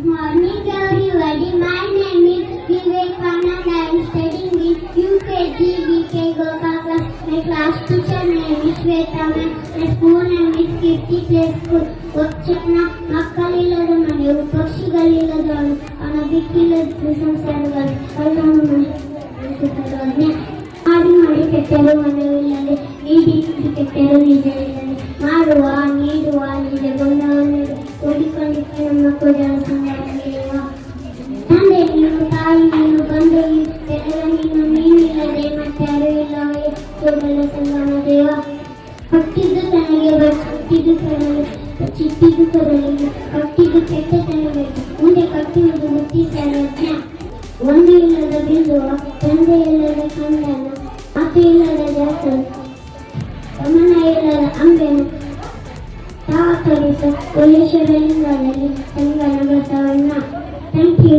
Morning everybody, my name is Vivekanand. I am studying in UKG BK Gokaka. My class teacher name is Shweta. My school name is Kirti Play School. ವಚನ ಮಕ್ಕಳಿಲ್ಲದ ಮನೆಯು ಪಕ್ಷಿಗಳಿಲ್ಲದ ಅವನ ದಿಕ್ಕಿಲ್ಲದ ಸಂಸಾರಗಳು ಮಾಡಿ ಮಾಡಿ ಕೆಟ್ಟರು ಮನವಿಲ್ಲದೆ ನೀಡಿ ಕೆಟ್ಟರು ನಿಜವಿಲ್ಲದೆ ಮಾಡುವ ನೀಡುವ ನಿಜ ಗುಣವನ್ನು ಓಡಿಕೊಂಡಿದ್ದ ನಮ್ಮ ಕುಜನ ಸಂಗಾತಿರುವ ತಂದೆ ನೀನು ತಾಯಿ ನೀನು ಬಂದೆಯು ಎಲ್ಲ ನೀನಿಲ್ಲದೆ ಮತ್ತೆ ಅರಿವಿಲ್ಲವೇ ಕೂಡಲ ಸಂಗಮ ದೇವ ಕಟ್ಟಿದ್ದು ತನಗೆ ಕಟ್ಟಿದ್ದು ತರಲು ಚಿಟ್ಟಿದ್ದು ತರಲಿಲ್ಲ ಕಟ್ಟಿದ್ದು ಕೆಟ್ಟ ತನಬೇಕು ಮುಂದೆ ಕಟ್ಟುವುದು ಬುದ್ಧಿ ಸರ್ವಜ್ಞ ಒಂದು ಇಲ್ಲದ ಬಿಂದುವ ತಂದೆ ಇಲ್ಲದ ಕಂದನ ಮಾತು ಇಲ್ಲದ ಜಾತರು ಗಮನ ಇಲ್ಲದ ಅಂಬೆನು ತಾವ ತೋರಿಸ ಕೋಲೇಶ್ವರ ಲಿಂಗದಲ್ಲಿ ಸಂಗನ ಬಸವಣ್ಣ. Thank you.